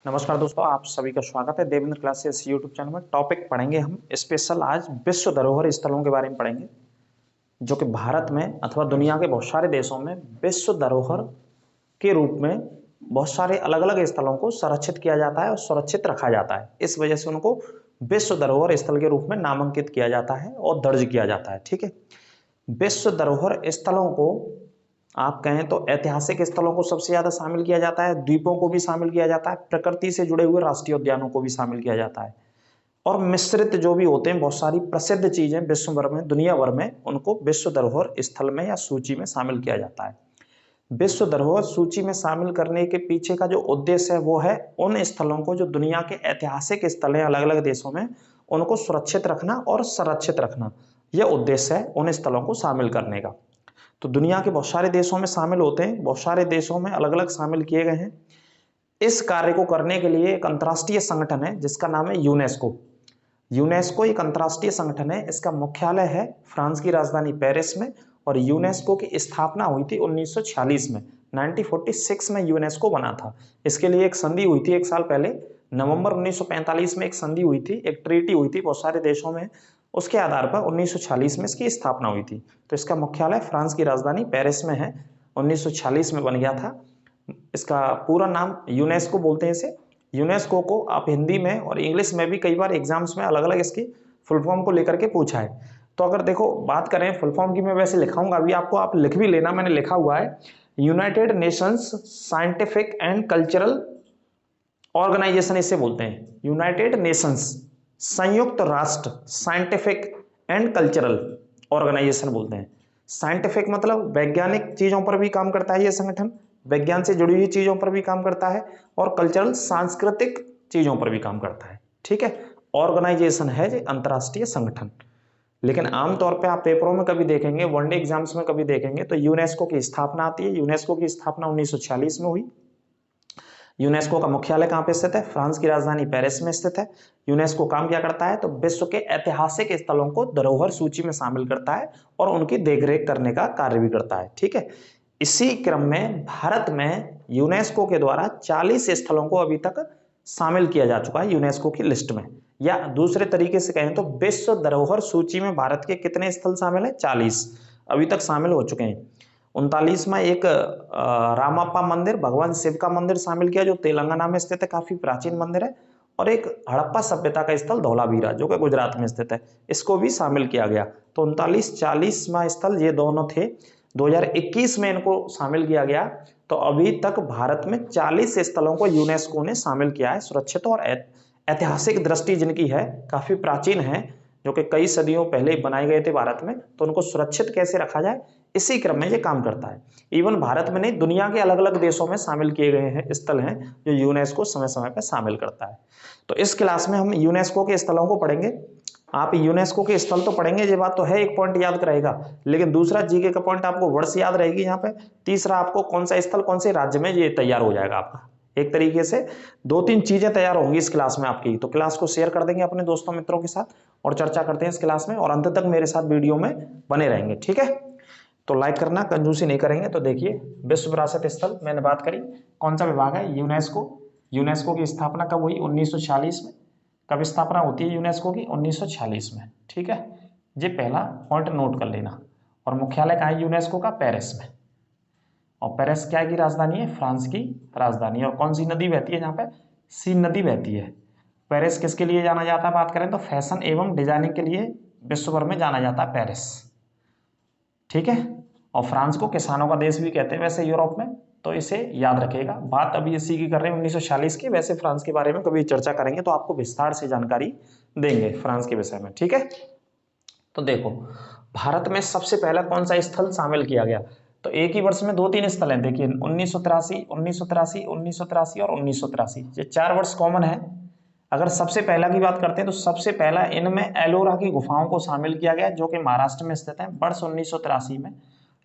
नमस्कार दोस्तों, आप सभी का स्वागत है देवेंद्र क्लासेस यूट्यूब चैनल में। टॉपिक पढ़ेंगे हम स्पेशल आज विश्व धरोहर स्थलों के बारे में पढ़ेंगे, जो कि भारत में अथवा दुनिया के बहुत सारे देशों में विश्व धरोहर के रूप में बहुत सारे अलग अलग स्थलों को संरक्षित किया जाता है और सुरक्षित रखा जाता है। इस वजह से उनको विश्व धरोहर स्थल के रूप में नामांकित किया जाता है और दर्ज किया जाता है। ठीक है, विश्व धरोहर स्थलों को आप कहें तो ऐतिहासिक स्थलों को सबसे ज्यादा शामिल किया जाता है, द्वीपों को भी शामिल किया जाता है, प्रकृति से जुड़े हुए राष्ट्रीय उद्यानों को भी शामिल किया जाता है, और मिश्रित जो भी होते हैं बहुत सारी प्रसिद्ध चीजें विश्व भर में दुनिया भर में उनको विश्व धरोहर स्थल में या सूची में शामिल किया जाता है। विश्व धरोहर सूची में शामिल करने के पीछे का जो उद्देश्य है वो है उन स्थलों को, जो दुनिया के ऐतिहासिक स्थल हैं अलग अलग देशों में, उनको सुरक्षित रखना और संरक्षित रखना। यह उद्देश्य है उन स्थलों को शामिल करने का। तो दुनिया के बहुत सारे देशों में शामिल होते हैं, बहुत सारे देशों में अलग अलग शामिल किए गए हैं। इस कार्य को करने के लिए एक अंतर्राष्ट्रीय संगठन है जिसका नाम है यूनेस्को। यूनेस्को एक अंतर्राष्ट्रीय संगठन है, इसका मुख्यालय है फ्रांस की राजधानी पेरिस में, और यूनेस्को की स्थापना हुई थी 1946 में। 1946 में यूनेस्को बना था। इसके लिए एक संधि हुई थी एक साल पहले, नवंबर 1945 में एक संधि हुई थी, एक ट्रीटी हुई थी बहुत सारे देशों में। उसके आधार पर 1946 में इसकी स्थापना हुई थी। तो इसका मुख्यालय फ्रांस की राजधानी पेरिस में है। 1946 में बन गया था। इसका पूरा नाम यूनेस्को बोलते हैं इसे। यूनेस्को को आप हिंदी में और इंग्लिश में भी कई बार एग्जाम्स में अलग अलग इसकी फुल फॉर्म को लेकर के पूछा है। तो अगर देखो बात करें फुल फॉर्म की, मैं वैसे लिखाऊंगा अभी आपको, आप लिख भी लेना, मैंने लिखा हुआ है United Nations Scientific and Cultural Organization, इसे बोलते हैं यूनाइटेड नेशंस, संयुक्त राष्ट्र साइंटिफिक एंड कल्चरल ऑर्गेनाइजेशन बोलते हैं। साइंटिफिक मतलब वैज्ञानिक चीजों पर भी काम करता है यह संगठन, विज्ञान से जुड़ी हुई चीजों पर भी काम करता है, और कल्चरल सांस्कृतिक चीजों पर भी काम करता है। ठीक है, ऑर्गेनाइजेशन है ये अंतरराष्ट्रीय संगठन। लेकिन आमतौर पे आप पेपरों में कभी देखेंगे, वनडे एग्जाम्स में कभी देखेंगे तो यूनेस्को की स्थापना आती है। यूनेस्को की स्थापना 1946 में हुई। यूनेस्को का मुख्यालय कहाँ पे स्थित है? फ्रांस की राजधानी पेरिस में स्थित है। यूनेस्को काम क्या करता है? तो विश्व के ऐतिहासिक स्थलों को धरोहर सूची में शामिल करता है और उनकी देखरेख करने का कार्य भी करता है। ठीक है, इसी क्रम में भारत में यूनेस्को के द्वारा 40 स्थलों को अभी तक शामिल किया जा चुका है यूनेस्को की लिस्ट में। या दूसरे तरीके से कहें तो विश्व धरोहर सूची में भारत के कितने स्थल शामिल है? 40 अभी तक शामिल हो चुके हैं। 39वां एक रामाप्पा मंदिर, भगवान शिव का मंदिर शामिल किया, जो तेलंगाना में स्थित है, काफी प्राचीन मंदिर है। और एक हड़प्पा सभ्यता का स्थल धौलावीरा, जो कि गुजरात में स्थित है, इसको भी शामिल किया गया। तो 39-40वां स्थल ये दोनों थे। 2021 में इनको शामिल किया गया। तो अभी तक भारत में 40 स्थलों को यूनेस्को ने शामिल किया है, सुरक्षित और ऐतिहासिक दृष्टि जिनकी है, काफी प्राचीन है, जो कि कई सदियों पहले बनाए गए थे भारत में। तो उनको सुरक्षित कैसे रखा जाए, इसी क्रम में ये काम करता है। इवन भारत में नहीं, दुनिया के अलग अलग देशों में शामिल किए गए हैं स्थल हैं जो यूनेस्को समय समय पर शामिल करता है। तो इस क्लास में हम यूनेस्को के स्थलों को पढ़ेंगे। आप यूनेस्को के स्थल तो पढ़ेंगे, ये बात तो है, एक पॉइंट याद रहेगा, लेकिन दूसरा जीके का पॉइंट आपको वर्ड्स याद रहेगी यहाँ पे। तीसरा आपको कौन सा स्थल कौन से राज्य में, ये तैयार हो जाएगा आपका। एक तरीके से 2-3 चीजें तैयार होंगी इस क्लास में आपकी। तो क्लास को शेयर कर देंगे अपने दोस्तों मित्रों के साथ और चर्चा करते हैं इस क्लास में, और अंत तक मेरे साथ वीडियो में बने रहेंगे। ठीक है, तो लाइक करना, कंजूसी नहीं करेंगे। तो देखिए, विश्व विरासत स्थल मैंने बात करी, कौन सा विभाग है? यूनेस्को। यूनेस्को की स्थापना कब हुई? 1946 में। कब स्थापना होती है यूनेस्को की? 1946 में। ठीक है, ये पहला पॉइंट नोट कर लेना। और मुख्यालय कहाँ है यूनेस्को का? पेरिस में। और पेरिस क्या की राजधानी है? फ्रांस की राजधानी। और कौन सी नदी बहती है यहाँ पे? सीन नदी बहती है। पेरिस किसके लिए जाना जाता है? बात करें तो फैशन एवं डिजाइनिंग के लिए विश्व भर में जाना जाता है पेरिस। ठीक है, और फ्रांस को किसानों का देश भी कहते हैं वैसे यूरोप में, तो इसे याद रखिएगा। बात अभी इसी की कर रहे हैं 1946 की, वैसे फ्रांस के बारे में कभी चर्चा करेंगे तो आपको विस्तार से जानकारी देंगे फ्रांस के विषय में। ठीक है, तो देखो भारत में सबसे पहला कौन सा स्थल शामिल किया गया? तो एक ही वर्ष में 2-3 स्थल हैं। देखिए 1983, 1983, 1983 और 1983, ये 4 वर्ष कॉमन है। अगर सबसे पहला की बात करते हैं तो सबसे पहला इनमें एलोरा की गुफाओं को शामिल किया गया, जो कि महाराष्ट्र में स्थित है। वर्ष 1983 में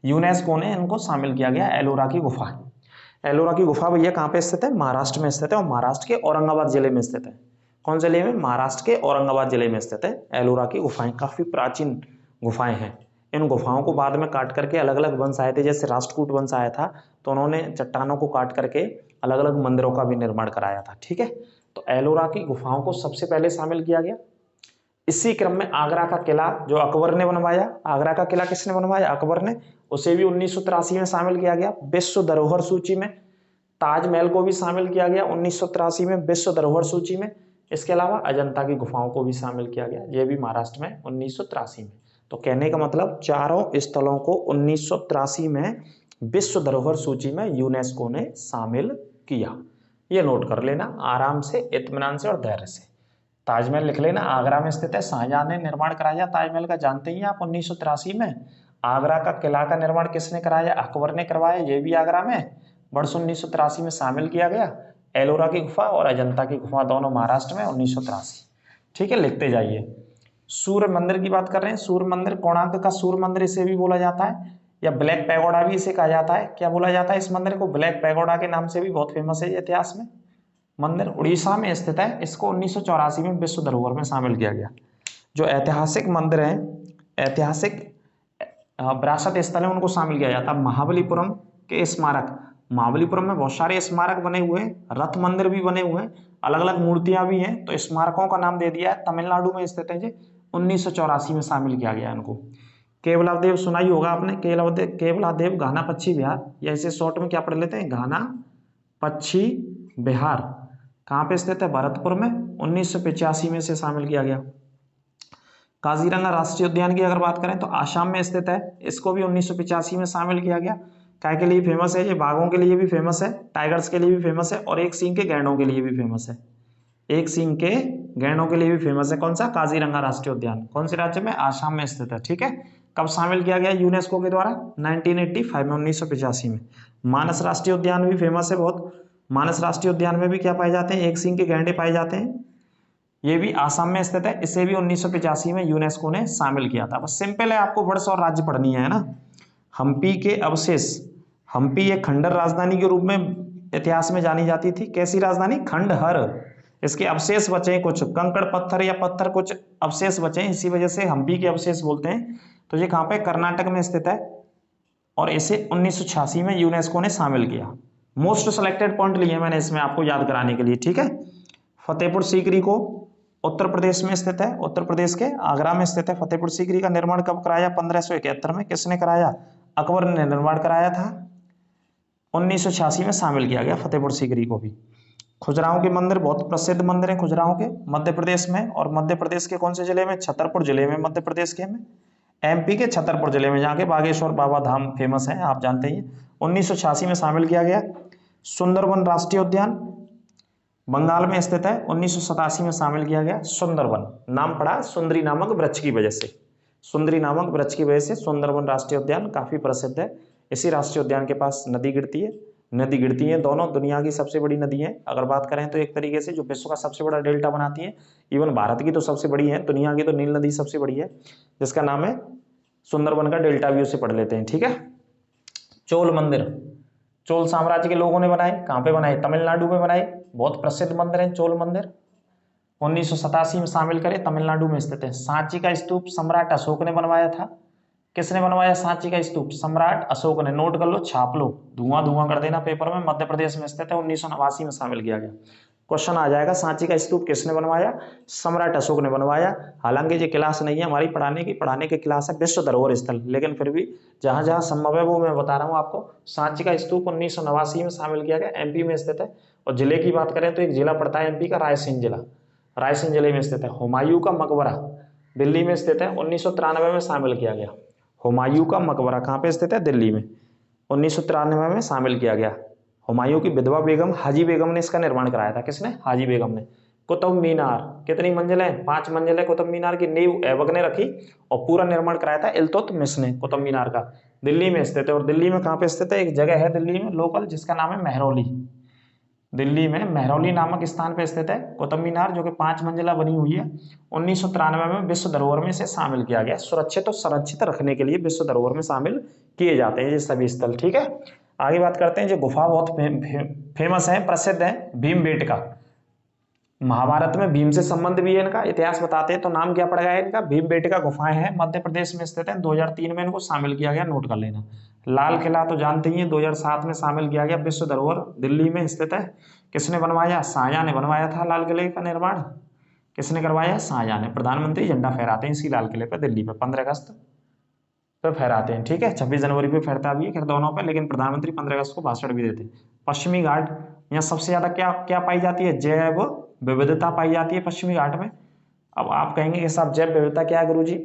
यूनेस्को ने इनको शामिल किया गया, एलोरा की गुफा। एलोरा की गुफा भैया कहाँ पे स्थित है? महाराष्ट्र में स्थित है, और महाराष्ट्र के औरंगाबाद जिले में स्थित है। कौन जिले में? महाराष्ट्र के औरंगाबाद जिले में स्थित है एलोरा की गुफाएं। काफी प्राचीन गुफाएं हैं। इन गुफाओं को बाद में काट करके अलग अलग वंश आए थे, जैसे राष्ट्रकूट वंश आया था, तो उन्होंने चट्टानों को काट करके अलग अलग मंदिरों का भी निर्माण कराया था। ठीक है, तो एलोरा की गुफाओं को सबसे पहले शामिल किया गया। इसी क्रम में आगरा का किला जो अकबर ने बनवाया, आगरा का किला किसने बनवाया? अकबर ने, उसे भी 1983 में शामिल किया गया विश्व धरोहर सूची में। ताजमहल को भी शामिल किया गया 1983 में विश्व धरोहर सूची में। इसके अलावा अजंता की गुफाओं को भी शामिल किया गया, यह भी महाराष्ट्र में 1983 में। तो कहने का मतलब चारों स्थलों को 1983 में विश्व धरोहर सूची में यूनेस्को ने शामिल किया। ये नोट कर लेना आराम से, इत्मीनान से और धैर्य से। ताजमहल लिख लेना, आगरा में स्थित है, शाहजहां ने निर्माण कराया ताजमहल का, जानते ही आप 1983 में। आगरा का किला का निर्माण किसने कराया? अकबर ने करवाया, ये भी आगरा में वर्ष 1983 में शामिल किया गया। एलोरा की गुफा और अजंता की गुफा दोनों महाराष्ट्र में 1983। ठीक है, लिखते जाइए। सूर्य मंदिर की बात कर रहे हैं। सूर्य मंदिर, कोणार्क का सूर्य मंदिर इसे भी बोला जाता है, या ब्लैक पैगोडा भी इसे कहा जाता है। क्या बोला जाता है इस मंदिर को? ब्लैक पैगोडा के नाम से भी बहुत फेमस है ये इतिहास में। मंदिर उड़ीसा में स्थित है, इसको 1984 में विश्व धरोहर में शामिल किया गया। जो ऐतिहासिक मंदिर है, ऐतिहासिक विरासत स्थल है, उनको शामिल किया जाता है। महाबलीपुरम के स्मारक, महाबलीपुरम में बहुत सारे स्मारक बने हुए हैं, रथ मंदिर भी बने हुए हैं, अलग अलग मूर्तियां भी हैं, तो स्मारकों का नाम दे दिया है। तमिलनाडु में स्थित है, 1984 में शामिल किया गया इनको। केवलादेव सुना ही होगा आपने, केवलादेव घाना पक्षी विहार, या इसे शॉर्ट में क्या पढ़ लेते हैं? घाना पक्षी विहार। कहाँ पे स्थित है? भरतपुर में, 1985 में से शामिल किया गया। काजीरंगा राष्ट्रीय उद्यान की अगर बात करें तो आसाम में स्थित है, इसको भी 1985 में शामिल किया गया। काय के लिए फेमस है? ये बाघों के लिए भी फेमस है, टाइगर्स के लिए भी फेमस है, और एक सींग के गैंडों के लिए भी फेमस है। एक सींग के गैंडों के लिए भी फेमस है। कौन सा? काजीरंगा राष्ट्रीय उद्यान। कौन से राज्य में? आसाम में स्थित है। ठीक है, कब शामिल किया गया यूनेस्को के द्वारा? 1985 में, 1985 में। मानस राष्ट्रीय उद्यान भी फेमस है बहुत। मानस राष्ट्रीय उद्यान में भी क्या पाए जाते हैं? एक सींग के गैंडे पाए जाते हैं, ये भी आसाम में स्थित है। इसे भी 1985 में यूनेस्को ने शामिल किया था। बस सिंपल है, आपको वर्ष और राज्य पढ़नी है ना। हम्पी के अवशेष, हम्पी एक खंडहर राजधानी के रूप में इतिहास में जानी जाती थी। कैसी राजधानी? खंडहर। इसके अवशेष बचे, कुछ कंकड़ पत्थर या पत्थर कुछ अवशेष बचे, इसी वजह से हम्पी के अवशेष बोलते हैं। तो ये कहाँ पे? कर्नाटक में स्थित है, और इसे 1986 में यूनेस्को ने शामिल किया। मोस्ट सेलेक्टेड पॉइंट लिए मैंने इसमें आपको याद कराने के लिए। ठीक है, फतेहपुर सीकरी को उत्तर प्रदेश में स्थित है, उत्तर प्रदेश के आगरा में स्थित है। फतेहपुर सीकरी का निर्माण कब कराया? 1571 में। किसने कराया? अकबर ने निर्माण कराया था। 1986 में शामिल किया गया फतेहपुर सीकरी को भी। खजुराहो के मंदिर बहुत प्रसिद्ध मंदिर है, खजुराहो के, मध्य प्रदेश में। और मध्य प्रदेश के कौन से जिले में? छतरपुर जिले में, मध्य प्रदेश के में। एमपी के छतरपुर जिले में, जहाँ के बागेश्वर बाबा धाम फेमस है, आप जानते ही। 1986 में शामिल किया गया। सुंदरबन राष्ट्रीय उद्यान बंगाल में स्थित है, 1987 में शामिल किया गया। सुंदरबन नाम पड़ा सुंदरी नामक वृक्ष की वजह से, सुंदरी नामक वृक्ष की वजह से सुंदरबन राष्ट्रीय उद्यान काफी प्रसिद्ध है। इसी राष्ट्रीय उद्यान के पास नदी गिरती है, दोनों दुनिया की सबसे बड़ी नदी है। अगर बात करें तो एक तरीके से जो विश्व का सबसे बड़ा डेल्टा बनाती है, इवन भारत की तो सबसे बड़ी है, दुनिया की तो नील नदी सबसे बड़ी है, जिसका नाम है सुंदरबन का डेल्टा भी उसे पढ़ लेते हैं। ठीक है, चोल मंदिर, चोल साम्राज्य के लोगों ने बनाए। कहाँ पे बनाए? तमिलनाडु में बनाए। बहुत प्रसिद्ध मंदिर है चोल मंदिर, 1987 में शामिल करे, तमिलनाडु में स्थित है। सांची का स्तूप सम्राट अशोक ने बनवाया था। किसने बनवाया सांची का स्तूप? सम्राट अशोक ने। नोट कर लो, छाप लो, धुआं धुआं कर देना पेपर में। मध्य प्रदेश में स्थित है, 1989 में शामिल किया गया। क्वेश्चन आ जाएगा, सांची का स्तूप किसने बनवाया? सम्राट अशोक ने बनवाया। हालांकि ये क्लास नहीं है हमारी पढ़ाने की क्लास है विश्व धरोहर स्थल, लेकिन फिर भी जहां जहां संभव है वो मैं बता रहा हूँ आपको। सांची का स्तूप 1989 में शामिल किया गया, एमपी में स्थित है। और जिले की बात करें तो एक जिला पड़ता है एमपी का, रायसेन जिला, रायसेन जिले में स्थित है। हुमायूं का मकबरा दिल्ली में स्थित है, 1993 में शामिल किया गया। हुमायूं का मकबरा कहाँ पे स्थित है? दिल्ली में, 1993 में शामिल किया गया। हुमायूं की विधवा बेगम हाजी बेगम ने इसका निर्माण कराया था। किसने? हाजी बेगम ने। कुतुब मीनार कितनी मंजिल है? 5 मंजिल है। कुतुब मीनार की नींव ऐबक ने रखी और पूरा निर्माण कराया था इल्तुतमिश ने। कुतुब मीनार का दिल्ली में स्थित है। और दिल्ली में कहाँ पे स्थित है? एक जगह है दिल्ली में लोकल, जिसका नाम है महरौली। दिल्ली में महरौली नामक स्थान पर स्थित है कुतुब मीनार, जो कि 5 मंजिला बनी हुई है। 1993 में विश्व धरोहर में इसे शामिल किया गया। सुरक्षित और संरक्षित रखने के लिए विश्व धरोहर में शामिल किए जाते हैं ये सभी स्थल। ठीक है, आगे बात करते हैं। जो गुफा बहुत फेमस है, प्रसिद्ध है, भीमबेटका। महाभारत में भीम से संबंध भी है इनका, इतिहास बताते हैं तो नाम क्या पड़ गया इनका? भीमबेटका गुफाएं हैं, मध्य प्रदेश में स्थित है। 2003 में इनको शामिल किया गया, नोट कर लेना। लाल किला तो जानते ही हैं, 2007 में शामिल किया गया विश्व धरोहर, दिल्ली में स्थित है। किसने बनवाया? शाहजहां ने बनवाया था लाल किले का निर्माण। किसने करवाया? शाहजहां ने। प्रधानमंत्री झंडा फहराते हैं इसी लाल किले पर दिल्ली पे 15 अगस्त पे फहराते हैं, ठीक है। 26 जनवरी पे फहरता भी है खैर दोनों पे, लेकिन प्रधानमंत्री 15 अगस्त को भाषण भी देते हैं। पश्चिमी घाट, यहाँ सबसे ज्यादा क्या क्या पाई जाती है? जैव विविधता पाई जाती है पश्चिमी घाट में। अब आप कहेंगे कि साहब जैव विविधता क्या है गुरुजी?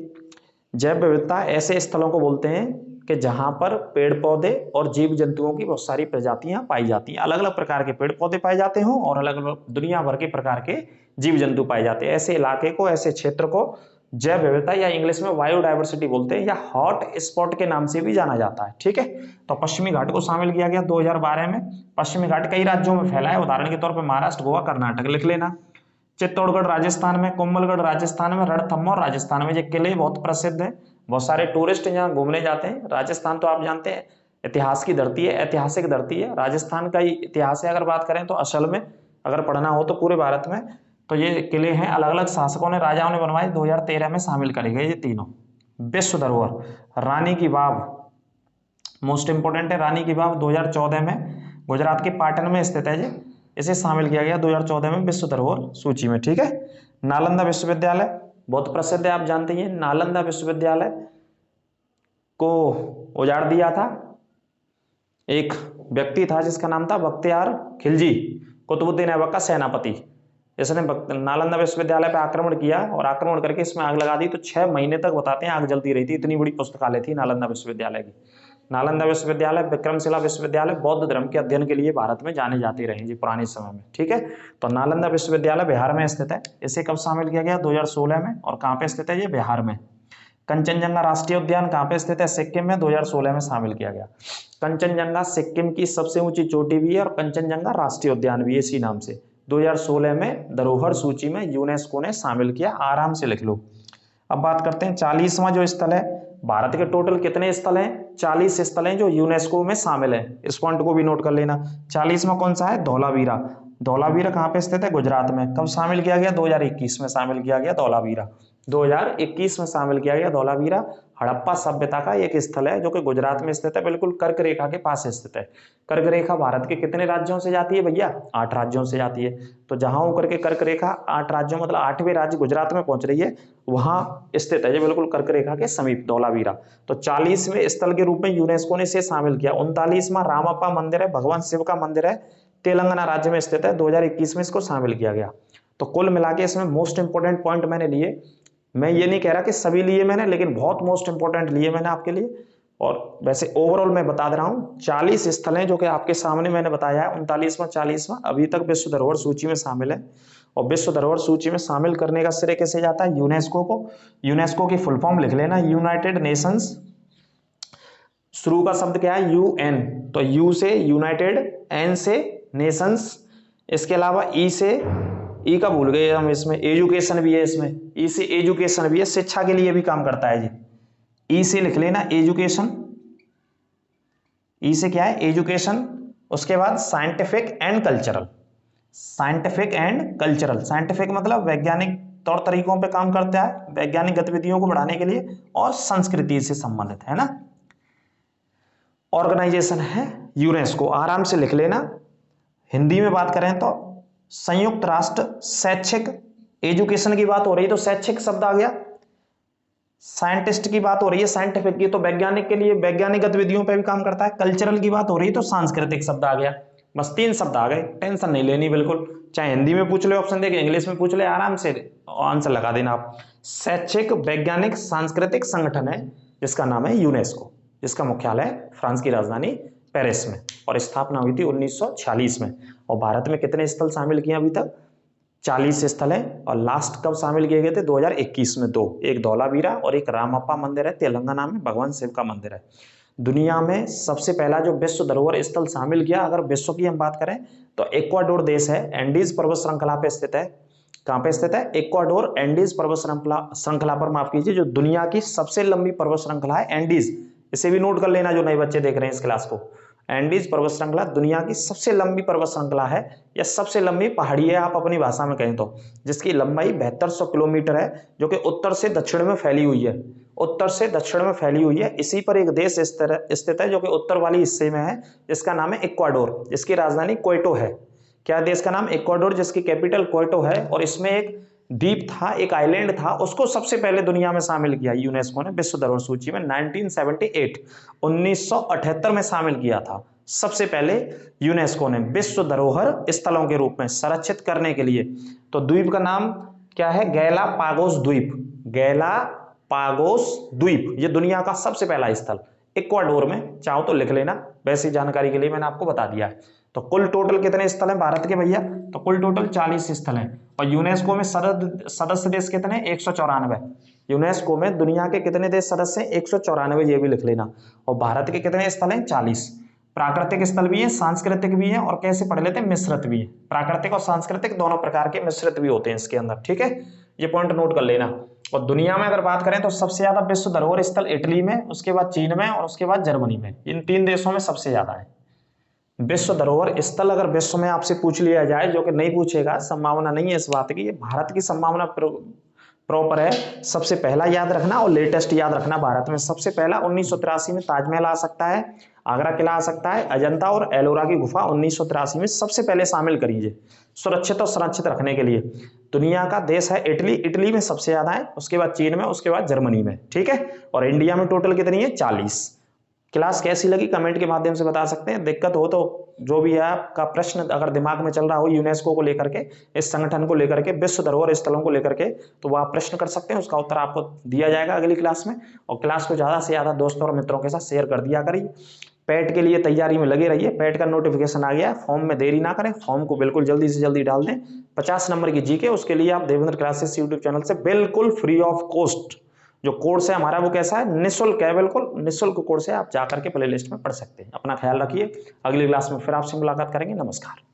जैव विविधता ऐसे स्थलों को बोलते हैं कि जहां पर पेड़ पौधे और जीव जंतुओं की बहुत सारी प्रजातियां पाई जाती हैं, अलग अलग प्रकार के पेड़ पौधे पाए जाते हों और अलग अलग दुनिया भर के प्रकार के जीव जंतु पाए जाते हैं। ऐसे इलाके को, ऐसे क्षेत्र को जैव विविधता या इंग्लिश में बायोडायवर्सिटी बोलते हैं, या हॉट स्पॉट के नाम से भी जाना जाता है, ठीक है। तो पश्चिमी घाट को शामिल किया गया 2012 में। पश्चिमी घाट कई राज्यों में फैला है, उदाहरण के तौर पर महाराष्ट्र, गोवा, कर्नाटक लिख लेना। चित्तौड़गढ़ राजस्थान में, कुंभलगढ़ राजस्थान में, रणथंभौर राजस्थान में। ये किले बहुत प्रसिद्ध हैं, बहुत सारे टूरिस्ट यहाँ घूमने जाते हैं। राजस्थान तो आप जानते हैं इतिहास की धरती है, ऐतिहासिक धरती है। राजस्थान का ही इतिहास है अगर बात करें तो, असल में अगर पढ़ना हो तो पूरे भारत में। तो ये किले हैं, अलग अलग शासकों ने, राजाओं ने बनवाए, 2013 में शामिल करे गए ये तीनों। विश्व धरोहर रानी की वाव मोस्ट इंपोर्टेंट है। रानी की वाव 2014 में गुजरात के पाटन में स्थित है, ये इसे शामिल किया गया 2014 में विश्व धरोहर सूची में, ठीक है। नालंदा विश्वविद्यालय बहुत प्रसिद्ध है, आप जानते हैं। नालंदा विश्वविद्यालय को उजाड़ दिया था एक व्यक्ति था जिसका नाम था बख्तियार खिलजी, कुतुबुद्दीन ऐबक का सेनापति। इसने नालंदा विश्वविद्यालय पर आक्रमण किया और आक्रमण करके इसमें आग लगा दी। तो 6 महीने तक बताते हैं आग जलती रही थी, इतनी बड़ी पुस्तकालय थी नालंदा विश्वविद्यालय की। नालंदा विश्वविद्यालय, विक्रमशिला विश्वविद्यालय बौद्ध धर्म के अध्ययन के लिए भारत में जाने जाते रहे जी पुराने समय में, ठीक है। तो नालंदा विश्वविद्यालय बिहार में स्थित है। इसे कब शामिल किया गया? 2016 में। और कहाँ पे स्थित है ये? बिहार में। कंचनजंगा राष्ट्रीय उद्यान कहाँ पे स्थित है? सिक्किम में। 2016 में शामिल किया गया। कंचनजंगा सिक्किम की सबसे ऊंची चोटी भी है और कंचनजंगा राष्ट्रीय उद्यान भी है इसी नाम से। 2016 में धरोहर सूची में यूनेस्को ने शामिल किया, आराम से लिख लो। अब बात करते हैं 40वां जो स्थल है। भारत के टोटल कितने स्थल हैं? 40 स्थल हैं जो यूनेस्को में शामिल है। इस पॉइंट को भी नोट कर लेना। 40वां कौन सा है? धौलावीरा। धौलावीरा कहाँ पे स्थित है? गुजरात में। कब शामिल किया गया? 2021 में शामिल किया गया धौलावीरा। 2021 में शामिल किया गया धौलावीरा। हड़प्पा सभ्यता का एक स्थल है जो कि गुजरात में स्थित है, बिल्कुल कर्क रेखा के पास स्थित है। कर्क रेखा भारत के कितने राज्यों से जाती है भैया? 8 राज्यों से जाती है। तो जहां होकर के कर्क रेखा 8 राज्यों मतलब 8वें राज्य गुजरात में पहुंच रही है, वहां स्थित है ये बिल्कुल कर्क रेखा के समीप धौलावीरा। तो 40वें स्थल के रूप में यूनेस्को ने इसे शामिल किया। 39वां रामप्पा मंदिर है, भगवान शिव का मंदिर है, तेलंगाना राज्य में स्थित है। 2021 में इसको शामिल किया गया। तो कुल मिला के इसमें मोस्ट इंपोर्टेंट पॉइंट मैंने लिए, मैं ये नहीं कह रहा कि सभी लिए मैंने, लेकिन बहुत मोस्ट इंपोर्टेंट लिए मैंने आपके लिए। और वैसे ओवरऑल मैं बता दे रहा हूं 40 स्थल हैं जो कि आपके सामने मैंने बताया है। 39वां 40वां अभी तक विश्व धरोहर सूची में शामिल है। और विश्व धरोहर सूची में शामिल करने का श्रेय कैसे जाता है? यूनेस्को को। यूनेस्को की फुल फॉर्म लिख लेना, यूनाइटेड नेशंस। शुरू का शब्द क्या है? यूएन। तो यू से यूनाइटेड, एन से नेशंस, इसके अलावा ई से, ई का भूल गए हम, इसमें एजुकेशन भी है, इसमें ई से एजुकेशन भी है, शिक्षा के लिए भी काम करता है जी। ई से लिख लेना एजुकेशन। ई से क्या है? एजुकेशन। उसके बाद scientific and cultural. Scientific and cultural, scientific मतलब वैज्ञानिक तौर तरीकों पे काम करता है, वैज्ञानिक गतिविधियों को बढ़ाने के लिए, और संस्कृति से संबंधित है ना। ऑर्गेनाइजेशन है यूनेस्को, आराम से लिख लेना। हिंदी में बात करें तो संयुक्त राष्ट्र शैक्षिक, एजुकेशन की बात हो रही है तो शैक्षिक शब्द आ गया। साइंटिस्ट की बात हो रही है साइंटिफिक की, तो वैज्ञानिक के लिए वैज्ञानिक गतिविधियों पर भी काम करता है। कल्चरल की बात हो रही है तो सांस्कृतिक शब्द आ गया। बस 3 शब्द आ गए, टेंशन नहीं लेनी बिल्कुल। चाहे हिंदी में पूछ ले ऑप्शन देके, इंग्लिश में पूछ ले, आराम से आंसर लगा देना आप। शैक्षिक वैज्ञानिक सांस्कृतिक संगठन है जिसका नाम है यूनेस्को, जिसका मुख्यालय फ्रांस की राजधानी पेरिस में, और स्थापना हुई थी 1946 में। और भारत में कितने स्थल शामिल किए अभी तक? 40 स्थल है। और लास्ट कब शामिल किए गए थे? 2021 में 2, एक धौलावीरा और एक रामप्पा मंदिर है तेलंगाना में, भगवान शिव का मंदिर है। दुनिया में सबसे पहला जो विश्व धरोहर स्थल शामिल किया, अगर विश्व की हम बात करें तो इक्वाडोर देश है, एंडीज पर्वत श्रृंखला पे स्थित है। कहां पे स्थित है? इक्वाडोर एंडीज पर्वत श्रृंखला पर, माफ कीजिए, जो दुनिया की सबसे लंबी पर्वत श्रृंखला है एंडीज। इसे भी नोट कर लेना जो नए बच्चे देख रहे हैं इस क्लास को। एंडीज पर्वत श्रृंखला दुनिया की सबसे लंबी पर्वत श्रृंखला है, या सबसे लंबी पहाड़ी है आप अपनी भाषा में कहें तो, जिसकी लंबाई 7200 किलोमीटर है, जो कि उत्तर से दक्षिण में फैली हुई है। उत्तर से दक्षिण में फैली हुई है। इसी पर एक देश स्थित है जो कि उत्तर वाली हिस्से में है, जिसका नाम है इक्वाडोर, जिसकी राजधानी क्वेटो है। क्या देश का नाम? इक्वाडोर, जिसकी कैपिटल क्वेटो है। और इसमें एक द्वीप था, एक आइलैंड था, उसको सबसे पहले दुनिया में शामिल किया यूनेस्को ने विश्व धरोहर सूची में 1978 में शामिल किया था सबसे पहले यूनेस्को ने विश्व धरोहर स्थलों के रूप में संरक्षित करने के लिए। तो द्वीप का नाम क्या है? गैलापागोस द्वीप। गैलापागोस द्वीप ये दुनिया का सबसे पहला स्थल इक्वाडोर में, चाहो तो लिख लेना, वैसी जानकारी के लिए मैंने आपको बता दिया है। तो कुल टोटल कितने स्थल हैं भारत के भैया? तो कुल टोटल 40 स्थल हैं। और यूनेस्को में सदस्य देश कितने? 194। यूनेस्को में दुनिया के कितने देश सदस्य हैं? 194, ये भी लिख लेना। और भारत के कितने स्थल हैं? 40। प्राकृतिक स्थल भी है, सांस्कृतिक भी है, और कैसे पढ़ लेते हैं? मिश्रित भी है। प्राकृतिक और सांस्कृतिक दोनों प्रकार के मिश्रित भी होते हैं इसके अंदर, ठीक है, ये पॉइंट नोट कर लेना। और दुनिया में अगर बात करें तो सबसे ज्यादा विश्व धरोहर स्थल इटली में, उसके बाद चीन में, और उसके बाद जर्मनी में। इन 3 देशों में सबसे ज्यादा है विश्व धरोहर स्थल। अगर विश्व में आपसे पूछ लिया जाए, जो कि नहीं पूछेगा, संभावना नहीं है इस बात की, ये भारत की संभावना प्रॉपर है। सबसे पहला याद रखना और लेटेस्ट याद रखना। भारत में सबसे पहला 1983 में ताजमहल आ सकता है, आगरा किला आ सकता है, अजंता और एलोरा की गुफा 1983 में सबसे पहले शामिल करिए सुरक्षित और संरक्षित रखने के लिए। दुनिया का देश है इटली, इटली में सबसे ज्यादा है, उसके बाद चीन में, उसके बाद जर्मनी में, ठीक है। और इंडिया में टोटल कितनी है? 40। क्लास कैसी लगी कमेंट के माध्यम से बता सकते हैं। दिक्कत हो तो जो भी है आपका प्रश्न अगर दिमाग में चल रहा हो यूनेस्को को लेकर के, इस संगठन को लेकर के, विश्व धरोहर स्थलों को लेकर के, तो वो आप प्रश्न कर सकते हैं, उसका उत्तर आपको दिया जाएगा अगली क्लास में। और क्लास को ज्यादा से ज्यादा दोस्तों और मित्रों के साथ शेयर कर दिया करिए। पैट के लिए तैयारी में लगे रहिए। पैट का नोटिफिकेशन आ गया है, फॉर्म में देरी ना करें, फॉर्म को बिल्कुल जल्दी से जल्दी डाल दें। 50 नंबर की जीके, उसके लिए आप देवेंद्र क्लासेस यूट्यूब चैनल से बिल्कुल फ्री ऑफ कॉस्ट जो कोर्स है हमारा वो कैसा है? निःशुल्क है, बिल्कुल निःशुल्क कोर्स है, आप जाकर के प्लेलिस्ट में पढ़ सकते हैं। अपना ख्याल रखिए, अगली क्लास में फिर आपसे मुलाकात करेंगे। नमस्कार।